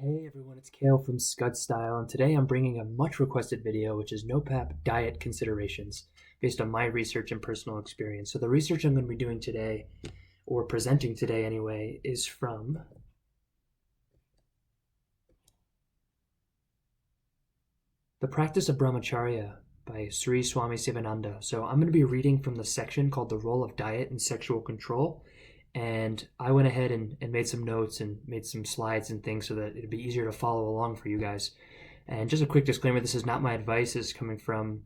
Hey everyone, it's Kale from Scud Style, and today I'm bringing a much requested video, which is NoFap diet considerations, based on my research and personal experience. So the research I'm going to be doing today, or presenting today anyway, is from The Practice of Brahmacharya by Sri Swami Sivananda. So I'm going to be reading from the section called The Role of Diet in Sexual Control. And I went ahead and made some notes and made some slides and things so that it'd be easier to follow along for you guys. And just a quick disclaimer, this is not my advice. This is coming from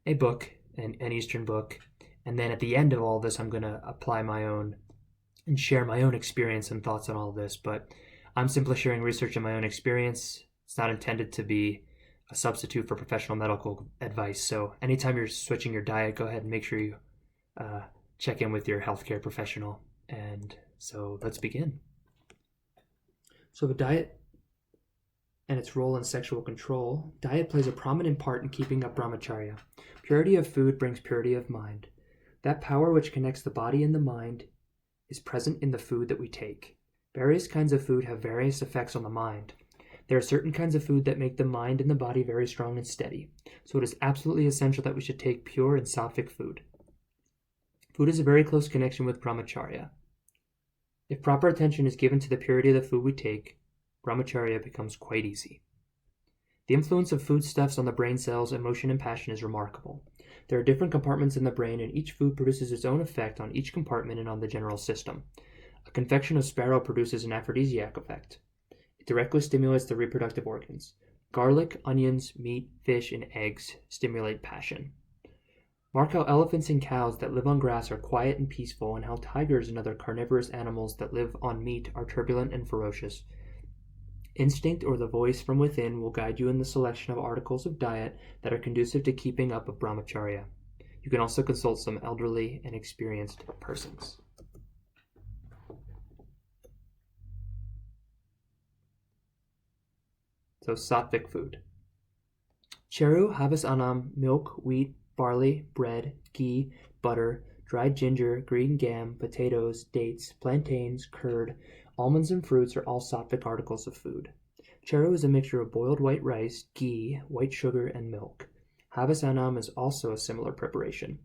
a book, an Eastern book. And then at the end of all this, I'm going to apply my own and share my own experience and thoughts on all this. But I'm simply sharing research and my own experience. It's not intended to be a substitute for professional medical advice. So anytime you're switching your diet, go ahead and make sure you check in with your healthcare professional. And so let's begin. So the diet and its role in sexual control. Diet plays a prominent part in keeping up brahmacharya. Purity of food brings purity of mind. That power which connects the body and the mind is present in the food that we take. Various kinds of food have various effects on the mind. There are certain kinds of food that make the mind and the body very strong and steady. So it is absolutely essential that we should take pure and sattvic food. Food is a very close connection with brahmacharya. If proper attention is given to the purity of the food we take, brahmacharya becomes quite easy. The influence of foodstuffs on the brain cells, emotion, and passion is remarkable. There are different compartments in the brain, and each food produces its own effect on each compartment and on the general system. A confection of sparrow produces an aphrodisiac effect. It directly stimulates the reproductive organs. Garlic, onions, meat, fish, and eggs stimulate passion. Mark how elephants and cows that live on grass are quiet and peaceful, and how tigers and other carnivorous animals that live on meat are turbulent and ferocious. Instinct or the voice from within will guide you in the selection of articles of diet that are conducive to keeping up with brahmacharya. You can also consult some elderly and experienced persons. So sattvic food. Cheru, havas anam, milk, wheat, barley, bread, ghee, butter, dried ginger, green gam, potatoes, dates, plantains, curd, almonds, and fruits are all sattvic articles of food. Cheru is a mixture of boiled white rice, ghee, white sugar, and milk. Havas anam is also a similar preparation.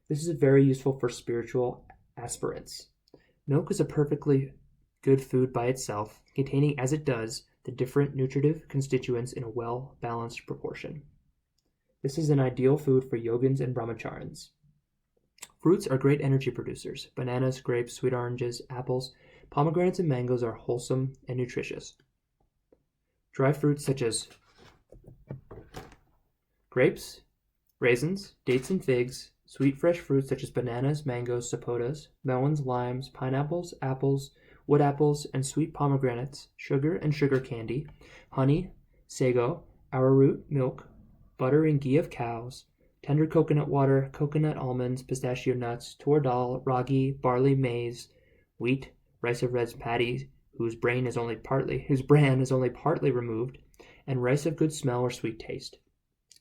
This is very useful for spiritual aspirants. Milk is a perfectly good food by itself, containing as it does the different nutritive constituents in a well-balanced proportion. This is an ideal food for yogins and brahmacharyans. Fruits are great energy producers. Bananas, grapes, sweet oranges, apples, pomegranates, and mangoes are wholesome and nutritious. Dry fruits such as grapes, raisins, dates, and figs, sweet fresh fruits such as bananas, mangoes, sapotas, melons, limes, pineapples, apples, wood apples, and sweet pomegranates, sugar and sugar candy, honey, sago, arrowroot, milk, butter and ghee of cows, tender coconut water, coconut almonds, pistachio nuts, tur dal, ragi, barley, maize, wheat, rice of red paddy, whose bran is only partly removed, and rice of good smell or sweet taste.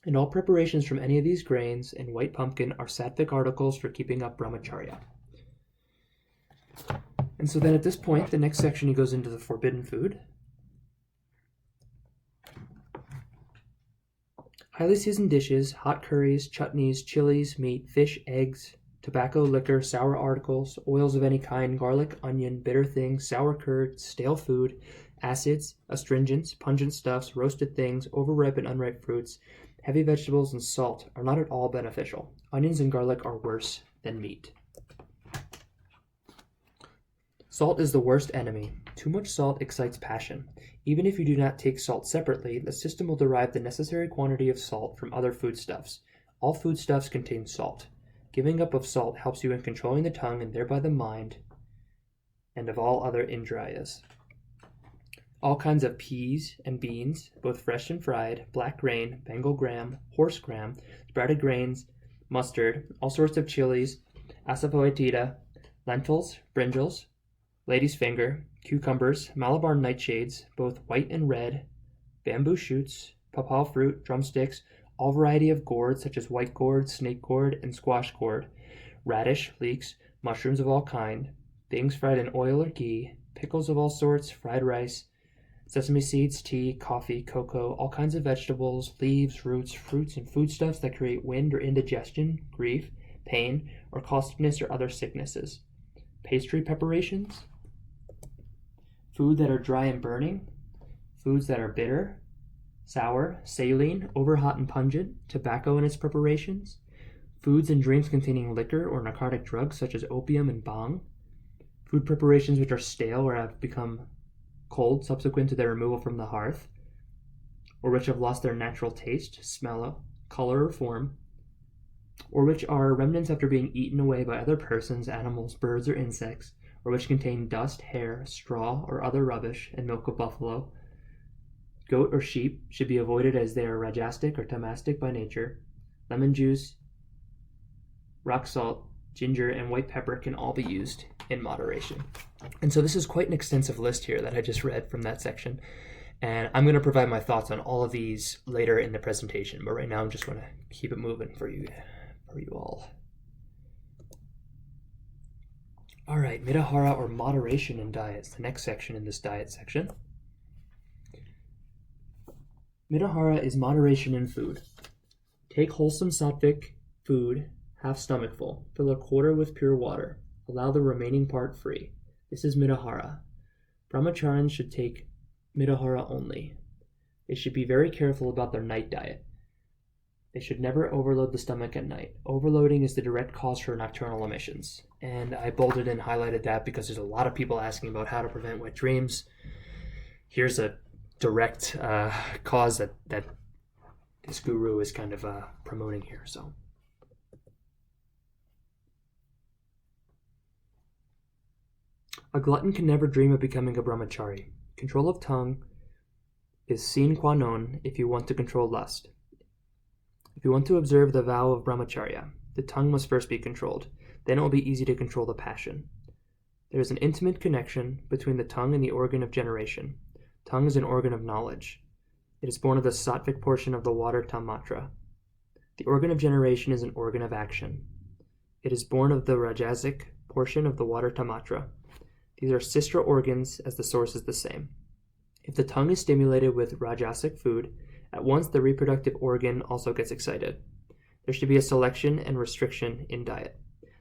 And all preparations from any of these grains and white pumpkin are sattvic articles for keeping up brahmacharya. And so then at this point, the next section he goes into the forbidden food. Highly seasoned dishes, hot curries, chutneys, chilies, meat, fish, eggs, tobacco, liquor, sour articles, oils of any kind, garlic, onion, bitter things, sour curd, stale food, acids, astringents, pungent stuffs, roasted things, overripe and unripe fruits, heavy vegetables, and salt are not at all beneficial. Onions and garlic are worse than meat. Salt is the worst enemy. Too much salt excites passion. Even if you do not take salt separately, the system will derive the necessary quantity of salt from other foodstuffs. All foodstuffs contain salt. Giving up of salt helps you in controlling the tongue and thereby the mind, and of all other indriyas. All kinds of peas and beans, both fresh and fried, black grain, Bengal gram, horse gram, sprouted grains, mustard, all sorts of chilies, asafoetida, lentils, brinjals, lady's finger, cucumbers, Malabar nightshades, both white and red, bamboo shoots, papaw fruit, drumsticks, all variety of gourds such as white gourd, snake gourd, and squash gourd, radish, leeks, mushrooms of all kind, things fried in oil or ghee, pickles of all sorts, fried rice, Sesame seeds, tea, coffee, cocoa, all kinds of vegetables, leaves, roots, fruits, and foodstuffs that create wind or indigestion, grief, pain, or caustiveness or other sicknesses. Pastry preparations, food that are dry and burning, foods that are bitter, sour, saline, overhot and pungent, tobacco in its preparations, foods and drinks containing liquor or narcotic drugs such as opium and bhang, food preparations which are stale or have become cold subsequent to their removal from the hearth, or which have lost their natural taste, smell, color, or form, or which are remnants after being eaten away by other persons, animals, birds, or insects, or which contain dust, hair, straw, or other rubbish, and milk of buffalo, goat, or sheep should be avoided as they are rajasic or tamastic by nature. Lemon juice, rock salt, ginger, and white pepper can all be used in moderation. And so this is quite an extensive list here that I just read from that section. And I'm going to provide my thoughts on all of these later in the presentation. But right now I'm just going to keep it moving for you all. All right, Mitahara or moderation in diets, the next section in this diet section. Mitahara is moderation in food. Take wholesome sattvic food, half stomachful. Fill a quarter with pure water. Allow the remaining part free. This is Mitahara. Brahmacharyans should take Mitahara only. They should be very careful about their night diet. They should never overload the stomach at night. Overloading is the direct cause for nocturnal emissions. And I bolded and highlighted that because there's a lot of people asking about how to prevent wet dreams. Here's a direct cause that this guru is kind of promoting here. So, a glutton can never dream of becoming a brahmachari. Control of tongue is sine qua non if you want to control lust. If you want to observe the vow of brahmacharya, the tongue must first be controlled. Then it will be easy to control the passion. There is an intimate connection between the tongue and the organ of generation. Tongue is an organ of knowledge. It is born of the sattvic portion of the water tamatra. The organ of generation is an organ of action. It is born of the rajasic portion of the water tamatra. These are sister organs as the source is the same. If the tongue is stimulated with rajasic food, at once the reproductive organ also gets excited. There should be a selection and restriction in diet.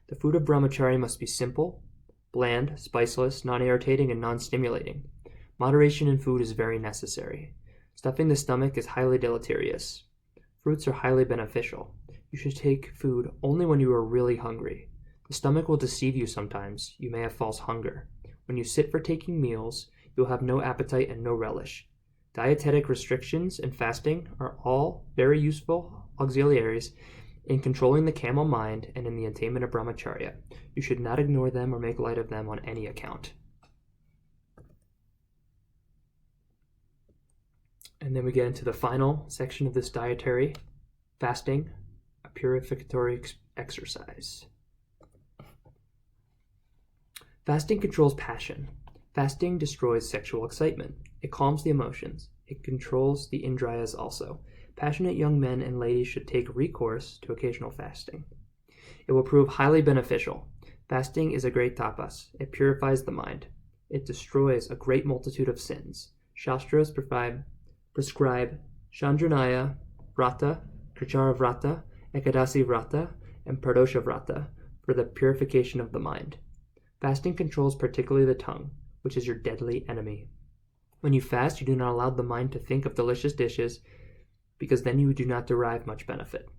The food of brahmachari must be simple, bland, spiceless, non-irritating, and non-stimulating. Moderation in food is very necessary. Stuffing the stomach is highly deleterious. Fruits are highly beneficial. You should take food only when you are really hungry. The stomach will deceive you sometimes. You may have false hunger. When you sit for taking meals, you will have no appetite and no relish. Dietetic restrictions and fasting are all very useful auxiliaries in controlling the camel mind and in the attainment of brahmacharya. You should not ignore them or make light of them on any account. And then we get into the final section of this dietary, fasting, a purificatory exercise. Fasting controls passion. Fasting destroys sexual excitement. It calms the emotions. It controls the indriyas also. Passionate young men and ladies should take recourse to occasional fasting. It will prove highly beneficial. Fasting is a great tapas. It purifies the mind. It destroys a great multitude of sins. Shastras prescribe Chandranaya Vrata, Krichara Vrata, Ekadasi Vrata, and Pradosha Vrata for the purification of the mind. Fasting controls particularly the tongue, which is your deadly enemy. When you fast, you do not allow the mind to think of delicious dishes, because then you do not derive much benefit.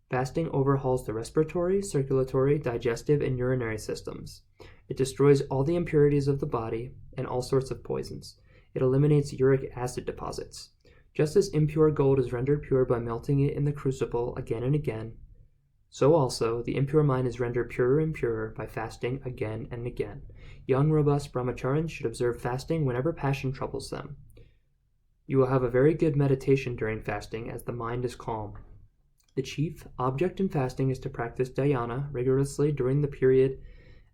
Fasting overhauls the respiratory, circulatory, digestive, and urinary systems. It destroys all the impurities of the body and all sorts of poisons. It eliminates uric acid deposits. Just as impure gold is rendered pure by melting it in the crucible again and again, so also the impure mind is rendered purer and purer by fasting again and again. Young, robust brahmacharians should observe fasting whenever passion troubles them. You will have a very good meditation during fasting as the mind is calm. The chief object in fasting is to practice dhyana rigorously during the period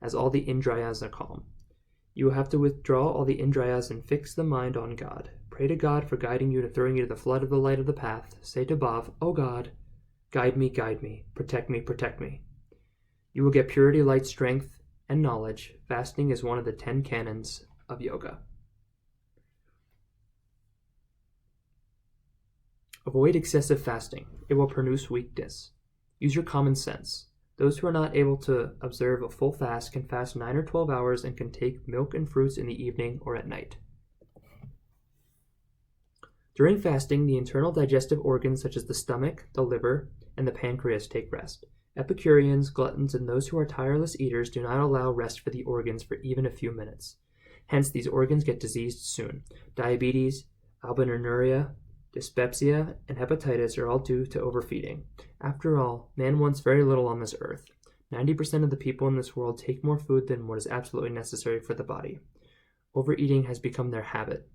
as all the indriyas are calm. You will have to withdraw all the indriyas and fix the mind on God. Pray to God for guiding you to throwing you to the flood of the light of the path. Say to Bhav, O God, guide me, protect me, protect me. You will get purity, light, strength, and knowledge. Fasting is one of the 10 canons of yoga. Avoid excessive fasting. It will produce weakness. Use your common sense. Those who are not able to observe a full fast can fast 9 or 12 hours and can take milk and fruits in the evening or at night. During fasting, the internal digestive organs such as the stomach, the liver, and the pancreas take rest. Epicureans, gluttons, and those who are tireless eaters do not allow rest for the organs for even a few minutes. Hence, these organs get diseased soon. Diabetes, albuminuria, dyspepsia, and hepatitis are all due to overfeeding. After all, man wants very little on this earth. 90% of the people in this world take more food than what is absolutely necessary for the body. Overeating has become their habit.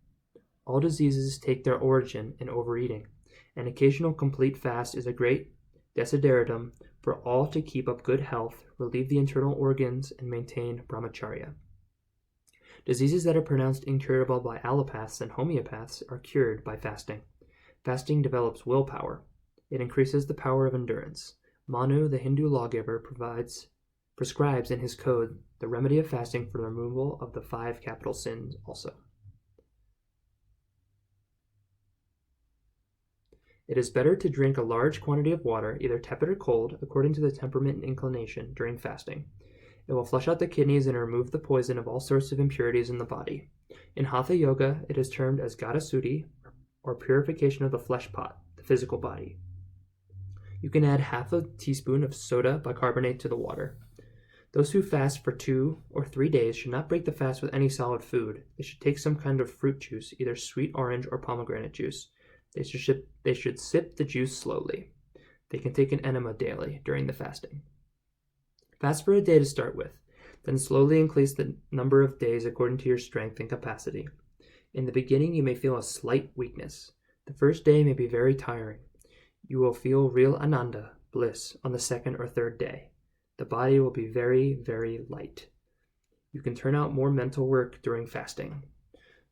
All diseases take their origin in overeating. An occasional complete fast is a great desideratum for all to keep up good health, relieve the internal organs, and maintain brahmacharya. Diseases that are pronounced incurable by allopaths and homeopaths are cured by fasting. Fasting develops willpower. It increases the power of endurance. Manu, the Hindu lawgiver, prescribes in his code the remedy of fasting for the removal of the 5 capital sins also. It is better to drink a large quantity of water, either tepid or cold, according to the temperament and inclination, during fasting. It will flush out the kidneys and remove the poison of all sorts of impurities in the body. In Hatha Yoga, it is termed as Gata Suddhi, or purification of the flesh pot, the physical body. You can add half a teaspoon of soda bicarbonate to the water. Those who fast for 2 or 3 days should not break the fast with any solid food. They should take some kind of fruit juice, either sweet orange or pomegranate juice. They should sip the juice slowly. They can take an enema daily during the fasting. Fast for a day to start with, then slowly increase the number of days according to your strength and capacity. In the beginning, you may feel a slight weakness. The first day may be very tiring. You will feel real ananda, bliss, on the 2nd or 3rd day. The body will be very, very light. You can turn out more mental work during fasting.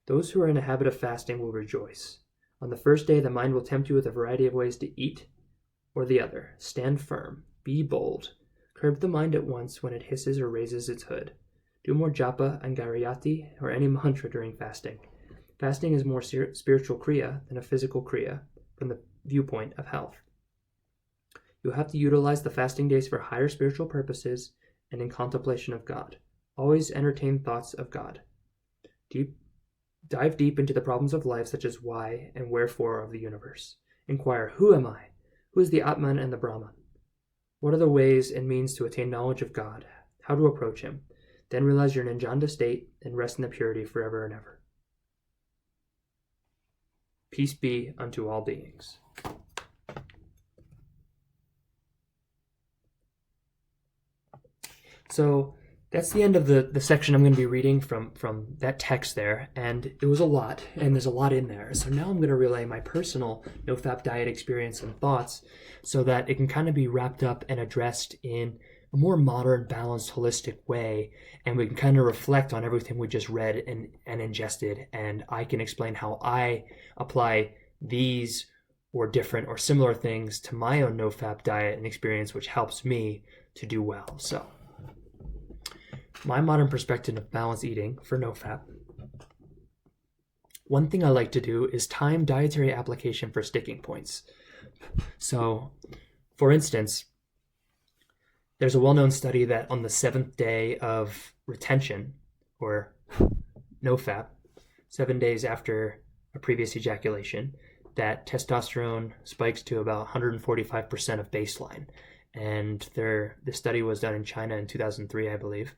Those who are in a habit of fasting will rejoice. On the first day, the mind will tempt you with a variety of ways to eat or the other. Stand firm. Be bold. Curb the mind at once when it hisses or raises its hood. Do more japa and garayati or any mantra during fasting. Fasting is more spiritual kriya than a physical kriya from the viewpoint of health. You'll have to utilize the fasting days for higher spiritual purposes and in contemplation of God. Always entertain thoughts of God. Dive deep into the problems of life, such as why and wherefore of the universe. Inquire, who am I? Who is the Atman and the Brahman? What are the ways and means to attain knowledge of God? How to approach him? Then realize your Nijanda state and rest in the purity forever and ever. Peace be unto all beings. So that's the end of the section I'm going to be reading from that text there, and it was a lot, and there's a lot in there. So now I'm going to relay my personal NoFap diet experience and thoughts so that it can kind of be wrapped up and addressed in a more modern, balanced, holistic way, and we can kind of reflect on everything we just read and ingested, and I can explain how I apply these or different or similar things to my own NoFap diet and experience, which helps me to do well. So my modern perspective of balanced eating for NoFap. One thing I like to do is time dietary application for sticking points. So, for instance, there's a well-known study that on the 7th day of retention, or NoFap, 7 days after a previous ejaculation, that testosterone spikes to about 145% of baseline. And the study was done in China in 2003, I believe.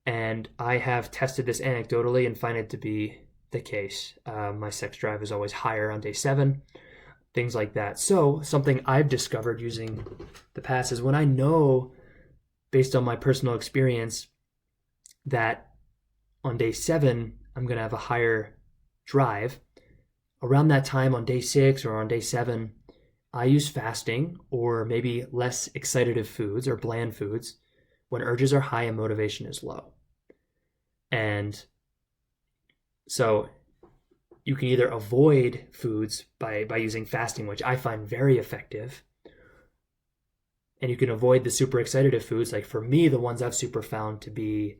And I have tested this anecdotally and find it to be the case. My sex drive is always higher on day 7, things like that. So something I've discovered using the past is when I know, based on my personal experience, that on day 7, I'm going to have a higher drive. Around that time on day 6 or on day 7, I use fasting or maybe less excitative foods or bland foods when urges are high and motivation is low. And so you can either avoid foods by using fasting, which I find very effective, and you can avoid the super excitative foods. Like for me, the ones I've super found to be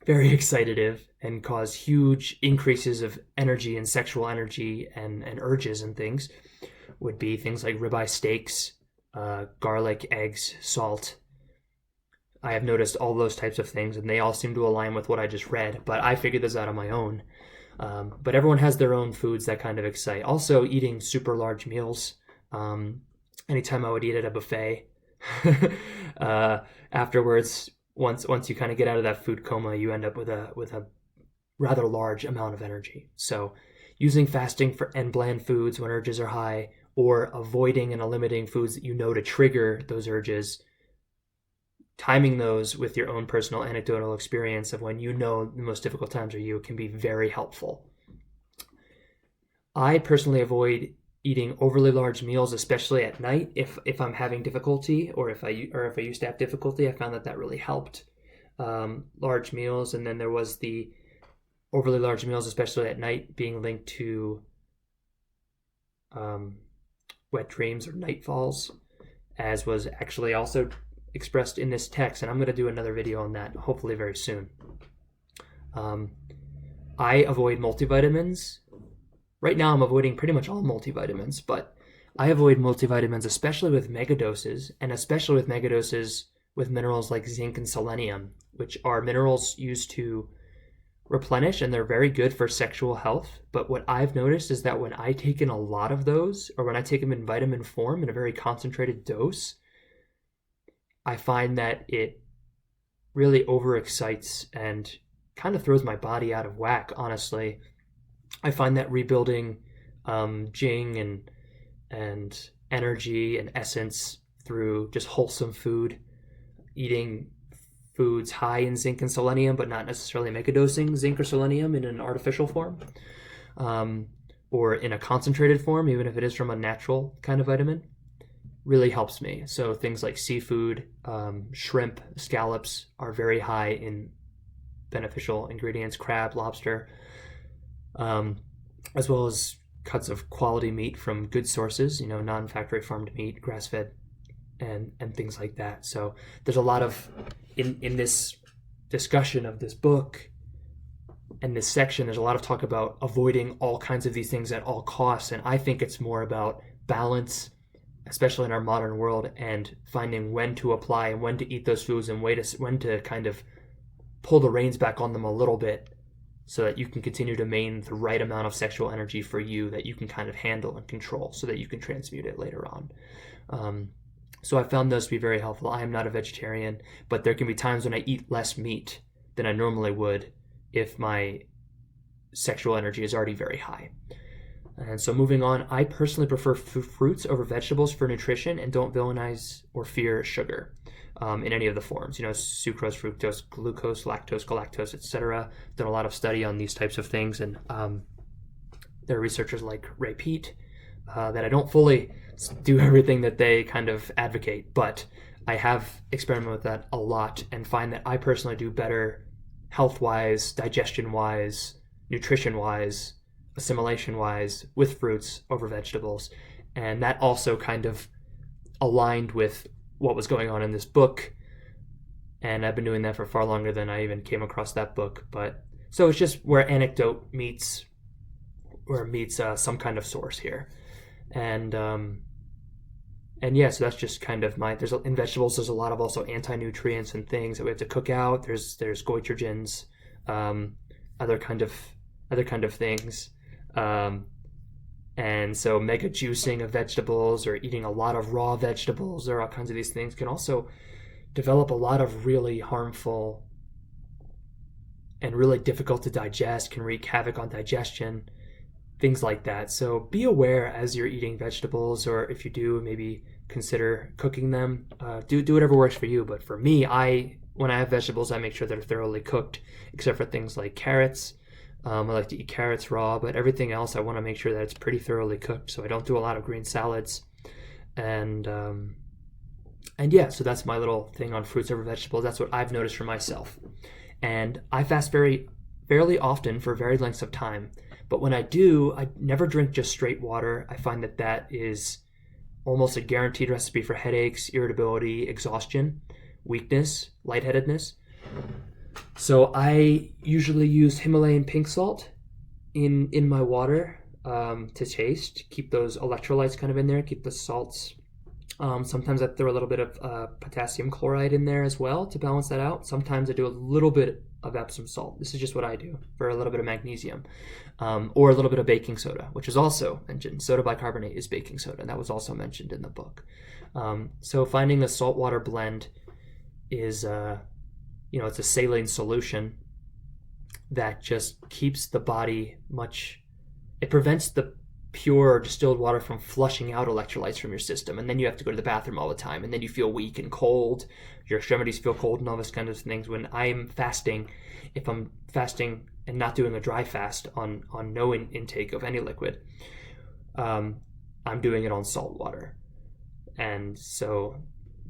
very excitative and cause huge increases of energy and sexual energy and urges and things would be things like ribeye steaks, garlic, eggs, salt. I have noticed all those types of things, and they all seem to align with what I just read, but I figured this out on my own. But everyone has their own foods that kind of excite. Also, eating super large meals. Anytime I would eat at a buffet, afterwards, once you kind of get out of that food coma, you end up with a rather large amount of energy. So using fasting and bland foods when urges are high, or avoiding and limiting foods that you know to trigger those urges, timing those with your own personal anecdotal experience of when you know the most difficult times are you can be very helpful. I personally avoid eating overly large meals, especially at night. If I'm having difficulty, or if I used to have difficulty, I found that really helped. Large meals, and then there was the overly large meals, especially at night, being linked to wet dreams or nightfalls, as was actually also expressed in this text, and I'm going to do another video on that hopefully very soon. I avoid multivitamins. Right now I'm avoiding pretty much all multivitamins, but I avoid multivitamins especially with megadoses, and especially with megadoses with minerals like zinc and selenium, which are minerals used to replenish, and they're very good for sexual health. But what I've noticed is that when I take in a lot of those, or when I take them in vitamin form in a very concentrated dose, I find that it really overexcites and kind of throws my body out of whack, honestly. I find that rebuilding jing and energy and essence through just wholesome food, eating foods high in zinc and selenium, but not necessarily megadosing zinc or selenium in an artificial form, or in a concentrated form, even if it is from a natural kind of vitamin, really helps me. So things like seafood, shrimp, scallops are very high in beneficial ingredients, crab, lobster, as well as cuts of quality meat from good sources, non-factory farmed meat, grass-fed, and things like that. So there's a lot of, in this discussion of this book and this section, there's a lot of talk about avoiding all kinds of these things at all costs, and I think it's more about balance, especially in our modern world, and finding when to apply and when to eat those foods, and when to kind of pull the reins back on them a little bit, so that you can continue to maintain the right amount of sexual energy for you that you can kind of handle and control, so that you can transmute it later on. So I found those to be very helpful. I am not a vegetarian, but there can be times when I eat less meat than I normally would if my sexual energy is already very high. And so moving on, I personally prefer fruits over vegetables for nutrition, and don't villainize or fear sugar in any of the forms. Sucrose, fructose, glucose, lactose, galactose, etc. Done a lot of study on these types of things, and there are researchers like Ray Peat that I don't fully do everything that they kind of advocate, but I have experimented with that a lot and find that I personally do better health-wise, digestion-wise, nutrition-wise, assimilation-wise with fruits over vegetables. And that also kind of aligned with what was going on in this book, and I've been doing that for far longer than I even came across that book. But so it's just where anecdote meets some kind of source here. And yeah, so that's just kind of in vegetables, there's a lot of also anti-nutrients and things that we have to cook out. There's goitrogens, other kind of things. And so mega juicing of vegetables, or eating a lot of raw vegetables, or all kinds of these things can also develop a lot of really harmful and really difficult to digest, can wreak havoc on digestion, things like that. So be aware as you're eating vegetables, or if you do, maybe consider cooking them. Do whatever works for you. But for me, when I have vegetables, I make sure they're thoroughly cooked, except for things like carrots. I like to eat carrots raw, but everything else I want to make sure that it's pretty thoroughly cooked. So I don't do a lot of green salads. And yeah, so that's my little thing on fruits over vegetables. That's what I've noticed for myself. And I fast fairly often for varied lengths of time. But when I do, I never drink just straight water. I find that is almost a guaranteed recipe for headaches, irritability, exhaustion, weakness, lightheadedness. So I usually use Himalayan pink salt in my water to taste, keep those electrolytes kind of in there, keep the salts. Sometimes I throw a little bit of potassium chloride in there as well to balance that out. Sometimes I do a little bit of Epsom salt. This is just what I do for a little bit of magnesium, or a little bit of baking soda, which is also mentioned. Soda bicarbonate is baking soda, and that was also mentioned in the book. So finding a saltwater blend is, it's a saline solution that just keeps the body it prevents the pure distilled water from flushing out electrolytes from your system, and then you have to go to the bathroom all the time, and then you feel weak and cold, your extremities feel cold and all this kind of things. When I'm fasting, if I'm fasting and not doing a dry fast on no intake of any liquid, I'm doing it on salt water. And so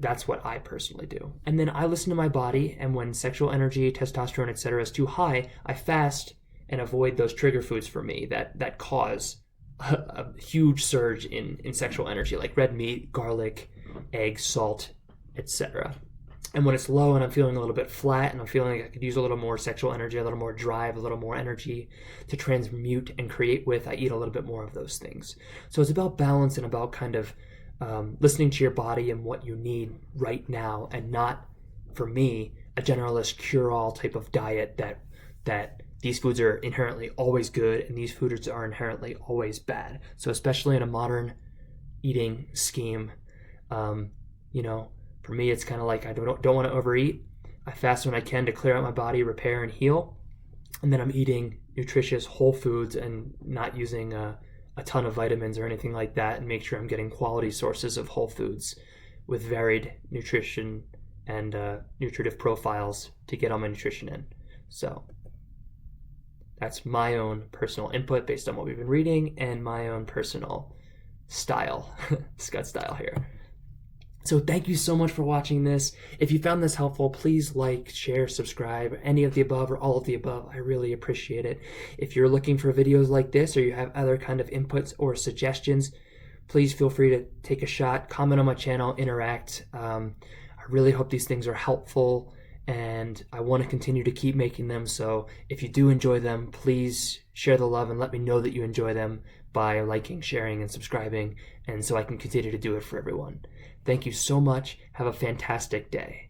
that's what I personally do. And then I listen to my body, and when sexual energy, testosterone, etc. is too high, I fast and avoid those trigger foods for me that cause a huge surge in sexual energy, like red meat, garlic, eggs, salt, etc. And when it's low and I'm feeling a little bit flat and I'm feeling like I could use a little more sexual energy, a little more drive, a little more energy to transmute and create with, I eat a little bit more of those things. So it's about balance and about kind of listening to your body and what you need right now, and not, for me, a generalist cure-all type of diet that these foods are inherently always good and these foods are inherently always bad. So especially in a modern eating scheme, for me, it's kind of like I don't want to overeat. I fast when I can to clear out my body, repair, and heal. And then I'm eating nutritious whole foods and not using a ton of vitamins or anything like that, and make sure I'm getting quality sources of whole foods with varied nutrition and nutritive profiles to get all my nutrition in. So that's my own personal input based on what we've been reading and my own personal style, Scott style here. So thank you so much for watching this. If you found this helpful, please like, share, subscribe, any of the above or all of the above. I really appreciate it. If you're looking for videos like this, or you have other kind of inputs or suggestions, please feel free to take a shot, comment on my channel, interact. I really hope these things are helpful, and I want to continue to keep making them. So if you do enjoy them, please share the love and let me know that you enjoy them by liking, sharing, and subscribing, and so I can continue to do it for everyone. Thank you so much. Have a fantastic day.